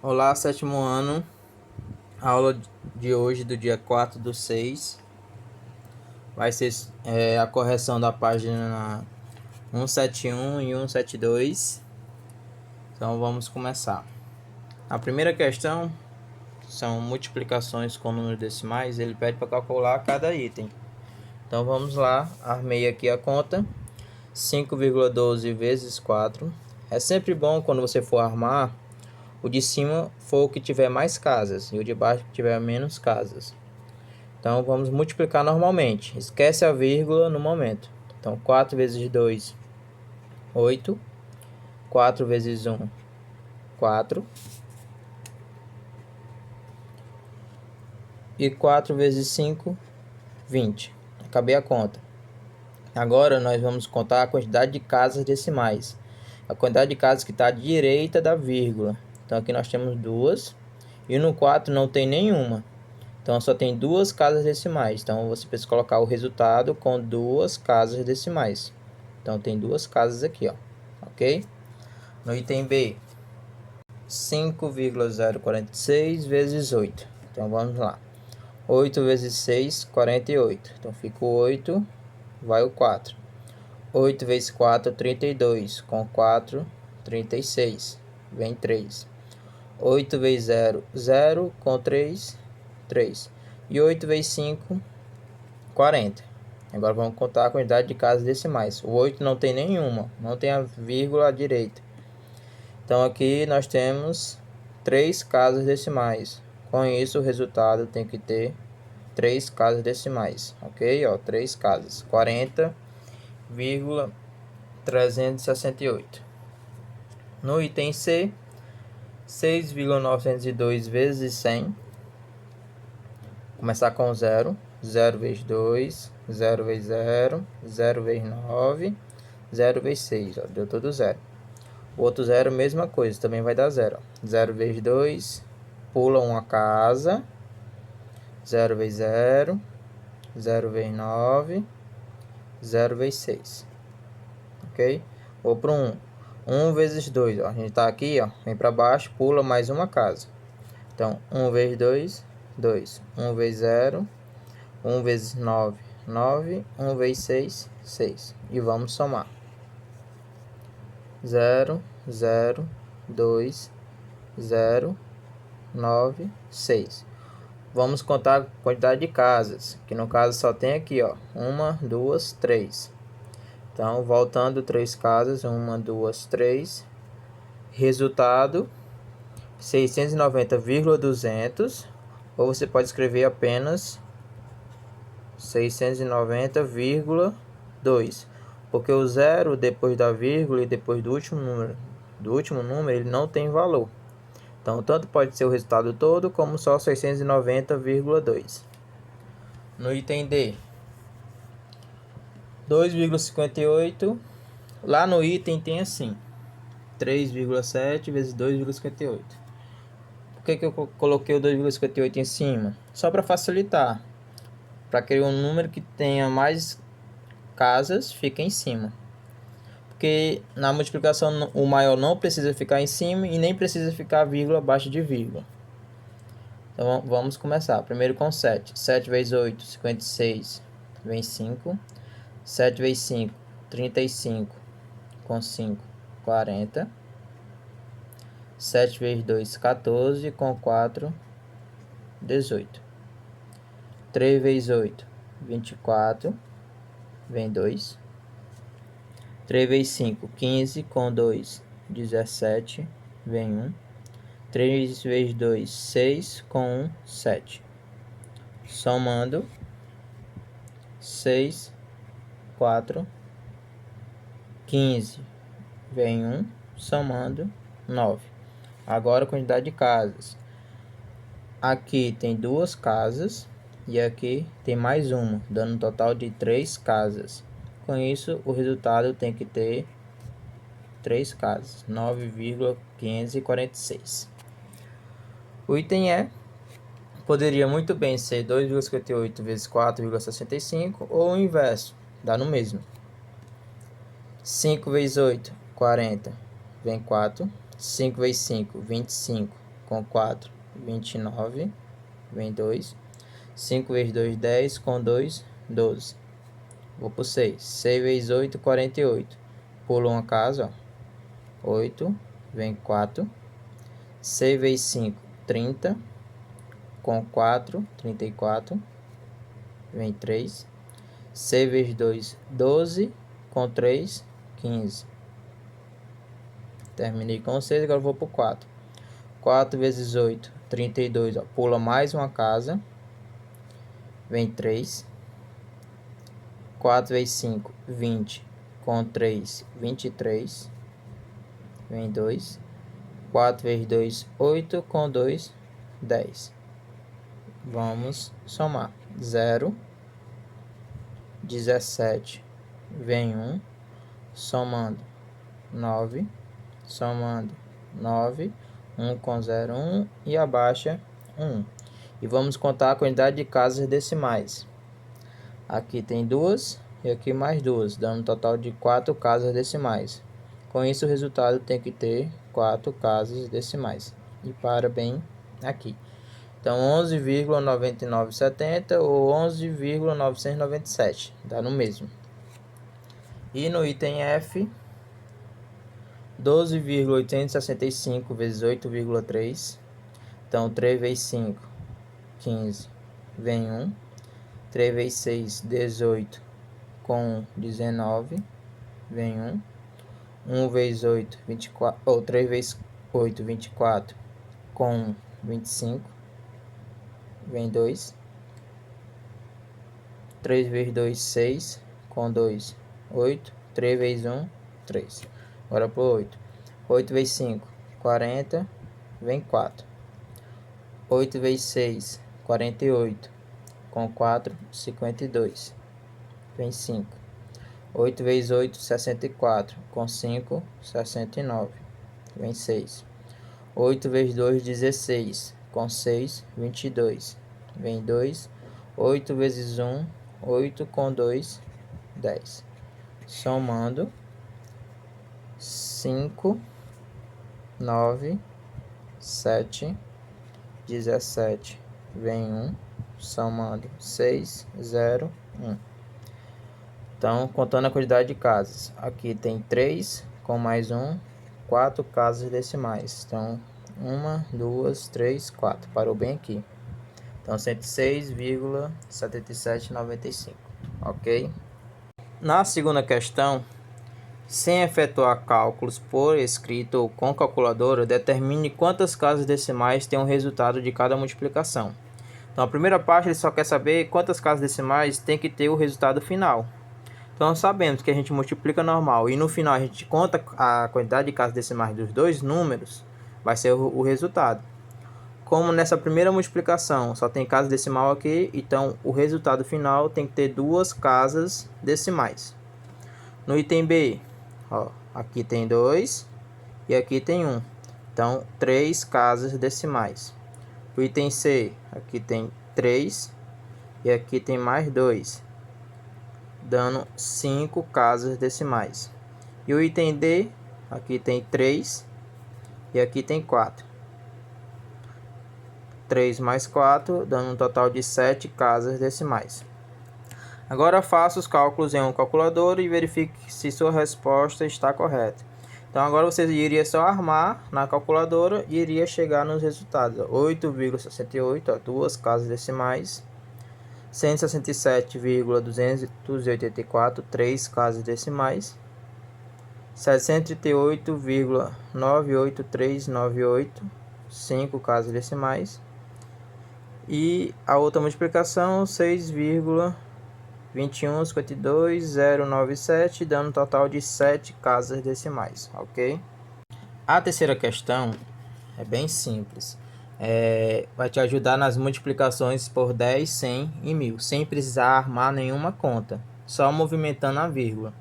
Olá, sétimo ano, aula de hoje do dia 4/6, vai ser a correção da página 171 e 172, então vamos começar. A primeira questão são multiplicações com números decimais, ele pede para calcular cada item. Então vamos lá, armei aqui a conta, 5,12 vezes 4, é sempre bom quando você for armar, o de cima for o que tiver mais casas e o de baixo que tiver menos casas. Então, vamos multiplicar normalmente. Esquece a vírgula no momento. Então, 4 vezes 2, 8. 4 vezes 1, 4. E 4 vezes 5, 20. Acabei a conta. Agora, nós vamos contar a quantidade de casas decimais. A quantidade de casas que está à direita da vírgula. Então, aqui nós temos 2. E no 4 não tem nenhuma. Então, só tem 2 casas decimais. Então, você precisa colocar o resultado com 2 casas decimais. Então, tem 2 casas aqui, ó. Ok? No item B, 5,046 vezes 8. Então, vamos lá. 8 vezes 6, 48. Então, fica o 8, vai o 4. 8 vezes 4, 32. Com 4, 36. Vem 3. 8 vezes 0, 0. Com 3, 3. E 8 vezes 5, 40. Agora vamos contar a quantidade de casas decimais. O 8 não tem nenhuma, não tem a vírgula à direita. Então aqui nós temos 3 casas decimais. Com isso o resultado tem que ter 3 casas decimais. Ok? Ó, 3 casas. 40,368. No item C, 6,902 vezes 100. Começar com 0. 0 vezes 2, 0 vezes 0, 0 vezes 9, 0 vezes 6. Ó, deu tudo 0. O outro 0, mesma coisa, também vai dar 0. 0 vezes 2, pula uma casa. 0 vezes 0, 0 vezes 9, 0 vezes 6. Ok? Vou para 1. 1 vezes 2, ó. A gente está aqui, ó. Vem para baixo, pula mais uma casa. Então, 1 vezes 2, 2. 1 vezes 0, 1 vezes 9, 9. 1 vezes 6, 6. E vamos somar. 0, 0, 2, 0, 9, 6. Vamos contar a quantidade de casas, que no caso só tem aqui, ó, 1, 2, 3. Então, voltando 3 casas, 1, 2, 3. Resultado, 690,200. Ou você pode escrever apenas 690,2. Porque o zero depois da vírgula e depois do último número, ele não tem valor. Então, tanto pode ser o resultado todo, como só 690,2. No item D, 2,58. Lá no item tem assim, 3,7 vezes 2,58. Por que eu coloquei o 2,58 em cima? Só para facilitar. Para criar um número que tenha mais casas, fica em cima. Porque na multiplicação o maior não precisa ficar em cima e nem precisa ficar vírgula abaixo de vírgula. Então vamos começar. Primeiro com 7. 7 vezes 8, 56. Vem 5. 7 vezes 5, 35. Com 5, 40. 7 vezes 2, 14. Com 4, 18. 3 vezes 8, 24. Vem 2. 3 vezes 5, 15. Com 2, 17. Vem 1. 3 vezes 2, 6. Com 1, 7. Somando 6, 4, 15. Vem 1. Somando 9. Agora a quantidade de casas. Aqui tem 2 casas e aqui tem mais uma, dando um total de 3 casas. Com isso, o resultado tem que ter 3 casas, 9,546. O item E poderia muito bem ser 2,58 vezes 4,65 ou o inverso, dá no mesmo. 5 vezes 8, 40, vem 4. 5 vezes 5, 25, com 4, 29, vem 2. 5 vezes 2, 10, com 2, 12. Vou pro 6. 6 vezes 8, 48. Pulo uma casa, ó. 8, vem 4. 6 vezes 5, 30. Com 4, 34. Vem 3. 6 vezes 2, 12. Com 3, 15. Terminei com 6, agora eu vou pro 4. 4 vezes 8, 32. Ó. Pula mais uma casa. Vem 3. 4 vezes 5, 20. Com 3, 23. Vem 2. 4 vezes 2, 8. Com 2, 10. Vamos somar. 0. 17. Vem 1. Somando 9. Somando 9. 1 com 0, 1. E abaixa 1. E vamos contar a quantidade de casas decimais. Aqui tem 2 e aqui mais 2, dando um total de 4 casas decimais. Com isso, o resultado tem que ter 4 casas decimais. E para bem aqui. Então, 11,9970 ou 11,997, dá no mesmo. E no item F, 12,865 vezes 8,3. Então, 3 vezes 5, 15, vem 1. 3 vezes 6, 18, com 19, vem 1. 1 vezes 8, 24, ou 3 vezes 8, 24, com 25, vem 2. 3 vezes 2, 6, com 2, 8. 3 vezes 1, 3. Agora para 8. 8 vezes 5, 40, vem 4. 8 vezes 6, 48. Com 4, 52. Vem 5. 8 vezes 8, 64. Com 5, 69. Vem 6. 8 vezes 2, 16. Com 6, 22. Vem 2. 8 vezes 1, 8. Com 2, 10. Somando 5, 9, 7, 17. Vem 1. Somando 6, 0, 1. Então, contando a quantidade de casas. Aqui tem 3, com mais 1, 4 casas decimais. Então, 1, 2, 3, 4. Parou bem aqui. Então, 106,7795. Ok? Na segunda questão, sem efetuar cálculos por escrito ou com calculadora, determine quantas casas decimais tem o resultado de cada multiplicação. Então, a primeira parte ele só quer saber quantas casas decimais tem que ter o resultado final. Então, sabemos que a gente multiplica normal e no final a gente conta a quantidade de casas decimais dos dois números, vai ser o resultado. Como nessa primeira multiplicação só tem casa decimal aqui, então o resultado final tem que ter duas casas decimais. No item B, ó, aqui tem 2 e aqui tem 1. Então, 3 casas decimais. O item C, aqui tem 3 e aqui tem mais 2, dando 5 casas decimais. E o item D, aqui tem 3 e aqui tem 4. 3 mais 4, dando um total de 7 casas decimais. Agora faça os cálculos em um calculador e verifique se sua resposta está correta. Então agora você iria só armar na calculadora e iria chegar nos resultados. 8,68, duas casas decimais. 167,284, 3 casas decimais. 738,98398, 5 casas decimais. E a outra multiplicação, 6,2152097, dando um total de 7 casas decimais, ok? A terceira questão é bem simples. Vai te ajudar nas multiplicações por 10, 100 e 1000, sem precisar armar nenhuma conta, só movimentando a vírgula.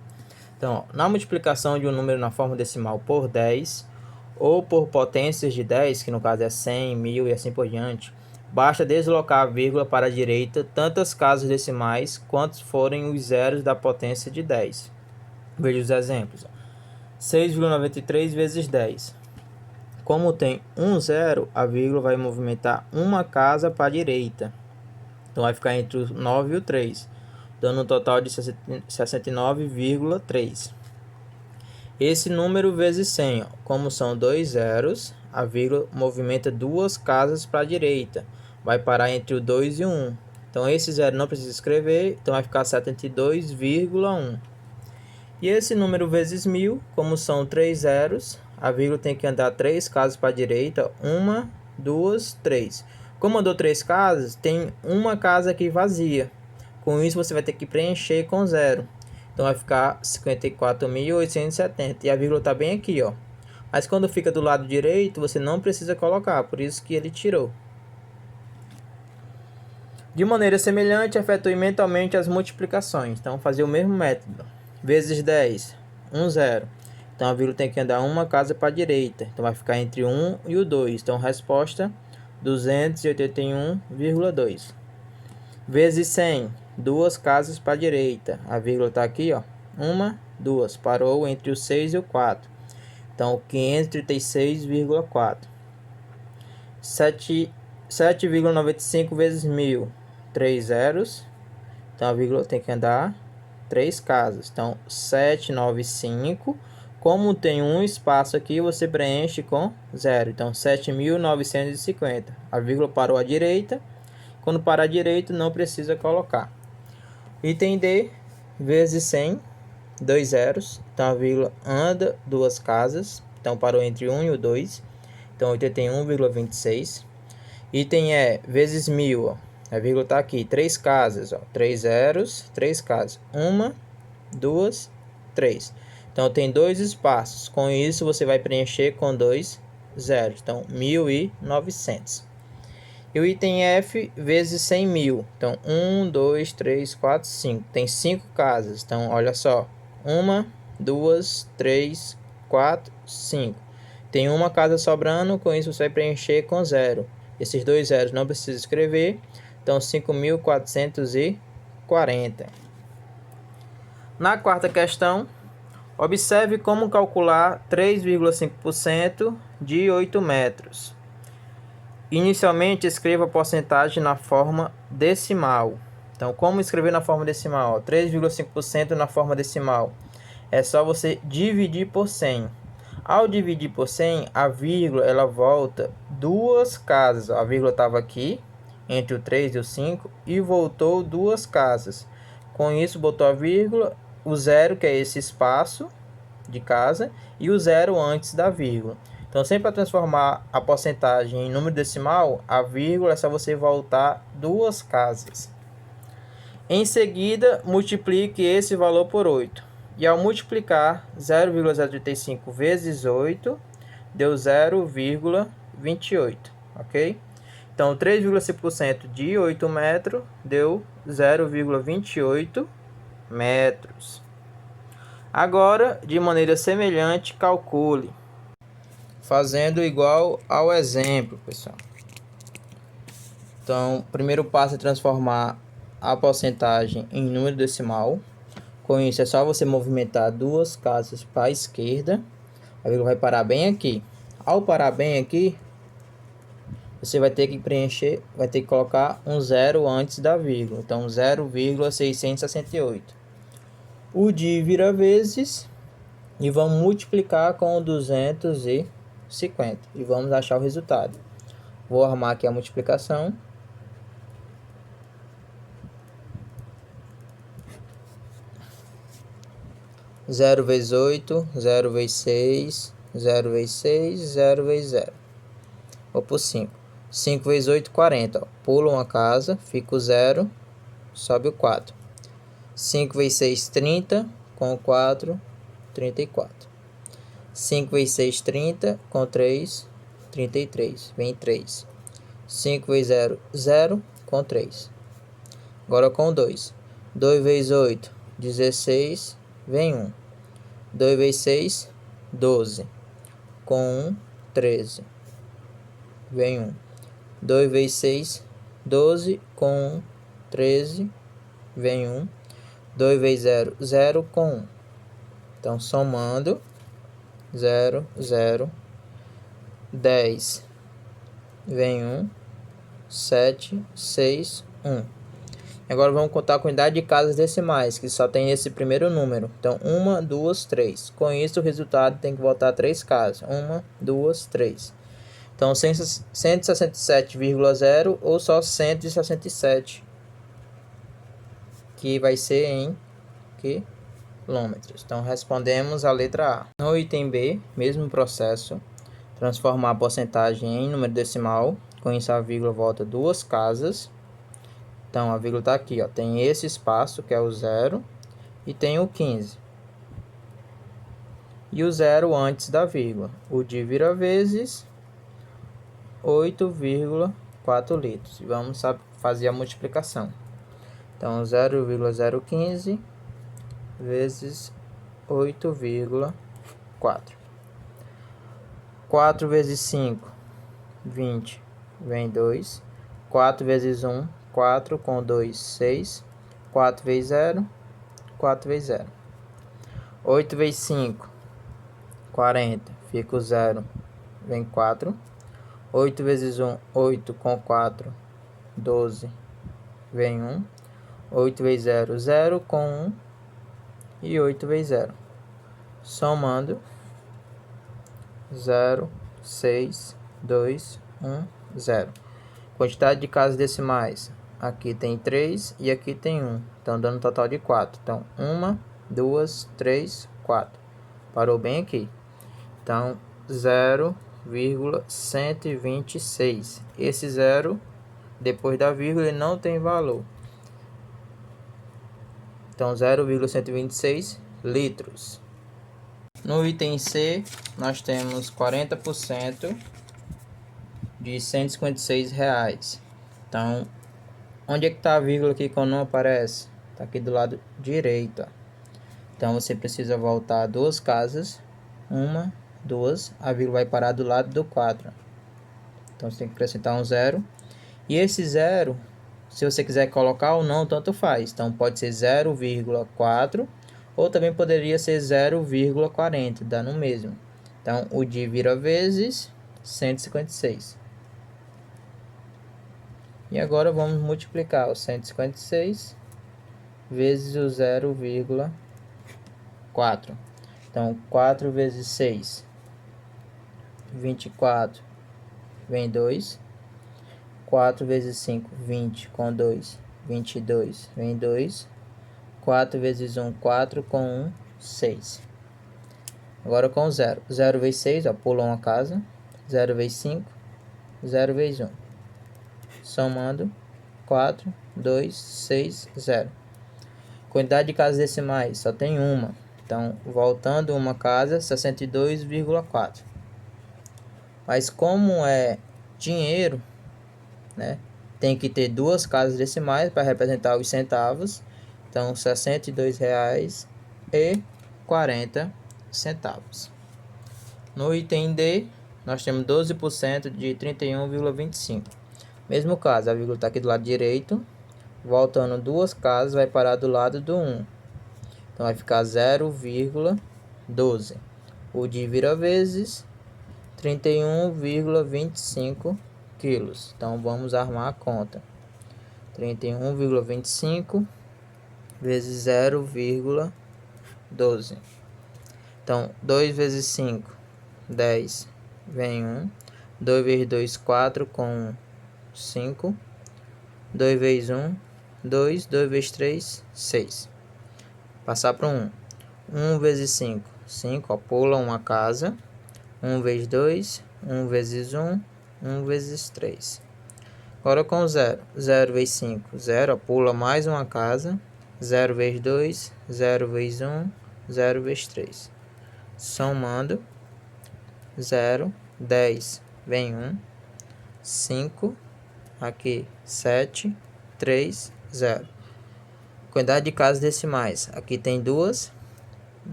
Então, na multiplicação de um número na forma decimal por 10, ou por potências de 10, que no caso é 100, 1000 e assim por diante, basta deslocar a vírgula para a direita tantas casas decimais quantos forem os zeros da potência de 10. Veja os exemplos. 6,93 vezes 10. como tem um zero, a vírgula vai movimentar uma casa para a direita. Então vai ficar entre o 9 e o 3, dando um total de 69,3. Esse número vezes 100, ó, como são dois zeros, a vírgula movimenta duas casas para a direita. Vai parar entre o 2 e o 1. Então esse zero não precisa escrever, então vai ficar 72,1. E esse número vezes 1000, como são três zeros, a vírgula tem que andar três casas para a direita. Uma, duas, três. Como andou três casas, tem uma casa aqui vazia. Com isso você vai ter que preencher com zero. Então vai ficar 54.870. E a vírgula está bem aqui, ó. Mas quando fica do lado direito, você não precisa colocar, por isso que ele tirou. De maneira semelhante, efetue mentalmente as multiplicações. Então, fazer o mesmo método. Vezes 10, 1, 0. Então, a vírgula tem que andar uma casa para a direita. Então, vai ficar entre 1 e o 2. Então, resposta, 281,2. Vezes 100, duas casas para a direita. A vírgula está aqui, ó. Uma, duas. Parou entre o 6 e o 4. Então, 536,4. 7,95 vezes 1000. 3 zeros. Então, a vírgula tem que andar três casas. Então, 795. Como tem um espaço aqui, você preenche com zero. Então, 7.950. A vírgula parou à direita. Quando parar à direita, não precisa colocar. Item D, vezes 100, 2 zeros. Então, a vírgula anda duas casas. Então, parou entre 1 e o 2. Então, 81,26. Item E, vezes 1000, ó. A vírgula está aqui, três casas, ó. 3 zeros, três casas. Uma, duas, três. Então, tem dois espaços. Com isso, você vai preencher com dois zeros. Então, 1.900. E o item F, vezes 100.000. Então, 1, 2, 3, 4, 5. Tem 5 casas. Então, olha só. 1, 2, 3, 4, 5. Tem uma casa sobrando. Com isso, você vai preencher com zero. Esses dois zeros não precisa escrever. Então, 5.440. Na quarta questão, observe como calcular 3,5% de 8 metros. Inicialmente, escreva a porcentagem na forma decimal. Então, como escrever na forma decimal? 3,5% na forma decimal. É só você dividir por 100. Ao dividir por 100, a vírgula ela volta duas casas. A vírgula estava aqui, entre o 3 e o 5, e voltou duas casas. Com isso, botou a vírgula, o zero, que é esse espaço de casa, e o zero antes da vírgula. Então, sempre para transformar a porcentagem em número decimal, a vírgula é só você voltar duas casas. Em seguida, multiplique esse valor por 8. E ao multiplicar 0,035 vezes 8, deu 0,28, ok? Então, 3,5% de 8 metros deu 0,28 metros. Agora, de maneira semelhante, calcule. Fazendo igual ao exemplo, pessoal. Então, o primeiro passo é transformar a porcentagem em número decimal. Com isso, é só você movimentar duas casas para a esquerda. A vírgula vai parar bem aqui. Ao parar bem aqui, você vai ter que preencher, vai ter que colocar um zero antes da vírgula. Então, 0,668. O de vira vezes e vamos multiplicar com 250 e vamos achar o resultado. Vou arrumar aqui a multiplicação. Zero vezes 8, 0 vezes 6, 0 vezes 6, 0 vezes 0. Vou por 5. 5 vezes 8, 40. Ó. Pula uma casa, fica o 0, sobe o 4. 5 vezes 6, 30, com o 4, 34. 5 vezes 6, 30, com 3, 33. Vem 3. 5 vezes 0, 0, com 3. Agora com 2. 2 vezes 8, 16, vem 1. 2 vezes 6, 12. Com 1, 13. Vem 1. 2 vezes 6, 12. Com 1, 13. Vem 1. 2 vezes 0, 0. Com 1. Então, somando, 0, 0, 10, vem 1, 7, 6, 1. Agora vamos contar a quantidade de casas decimais, que só tem esse primeiro número. Então, 1, 2, 3. Com isso, o resultado tem que voltar 3 casas. 1, 2, 3. Então, 167,0 ou só 167, que vai ser em quilômetros. Então, respondemos a letra A. No item B, mesmo processo. Transformar a porcentagem em número decimal. Com isso, a vírgula volta 2 casas. Então, a vírgula está aqui, ó. Tem esse espaço, que é o 0, e tem o 15. E o 0 antes da vírgula. O de vira vezes 8,4 litros. E vamos fazer a multiplicação. Então, 0,015 vezes 8,4. 4 vezes 5, 20, vem 2. 4 vezes 1, 4, com 2, 6. 4 vezes 0, 4 vezes 0. 8 vezes 5, 40, fica o 0, vem 4. 8 vezes 1, 8, com 4, 12, vem 1. 8 vezes 0, 0, com 1, e 8 vezes 0. Somando, 0, 6, 2, 1, 0. Quantidade de casas decimais. Aqui tem 3 e aqui tem 1. Então, dando um total de 4. Então, 1, 2, 3, 4. Parou bem aqui. Então, 0,126. Esse 0, depois da vírgula, ele não tem valor. Então, 0,126 litros. No item C, nós temos 40% de R$156. Então, onde é que está a vírgula aqui quando não aparece? Está aqui do lado direito. Ó. Então, você precisa voltar 2 casas. 1, 2. A vírgula vai parar do lado do 4. Então, você tem que acrescentar um 0. E esse 0, se você quiser colocar ou não, tanto faz. Então, pode ser 0,4 ou também poderia ser 0,40, dá no mesmo. Então, o de vira vezes 156. E agora vamos multiplicar o 156 vezes o 0,4. Então, 4 vezes 6, 24, vem 2. 4 vezes 5, 20, com 2, 22, vem 2. 4 vezes 1, 4, com 1, 6. Agora com 0. 0 vezes 6, ó, pula uma casa. 0 vezes 5, 0 vezes 1. Somando, 4, 2, 6, 0. Quantidade de casas decimais, só tem uma. Então, voltando uma casa, 62,4. Mas como é dinheiro, né, tem que ter 2 casas decimais para representar os centavos. Então, R$62,40. No item D, nós temos 12% de 31,25. Mesmo caso, a vírgula está aqui do lado direito. Voltando 2 casas, vai parar do lado do 1. Então, vai ficar 0,12. O de vira vezes 31,25 quilos. Então, vamos armar a conta. 31,25 vezes 0,12. Então, 2 vezes 5, 10, vem 1. 2 vezes 2, 4, com 1, 5. 2 vezes 1, 2. 2 vezes 3, 6. Passar para 1. 1 vezes 5, 5, ó, pula uma casa. 1 vezes 2, 1 vezes 1, 1 vezes 3. Agora com 0. 0 vezes 5, 0, ó, pula mais uma casa. 0 vezes 2, 0 vezes 1, 0 vezes 3. Somando, 0, 10, vem 1, 5, aqui 7, 3, 0. Quantidade de casas decimais, aqui tem 2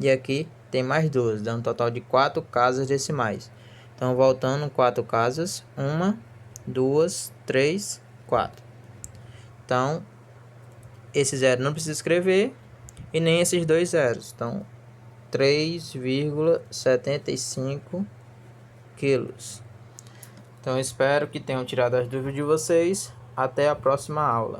e aqui tem mais 2, dando um total de 4 casas decimais. Então, voltando 4 casas, 1, 2, 3, 4. Então, esse 0 não precisa escrever e nem esses 2 zeros. Então, 3,75 quilos. Então espero que tenham tirado as dúvidas de vocês. Até a próxima aula.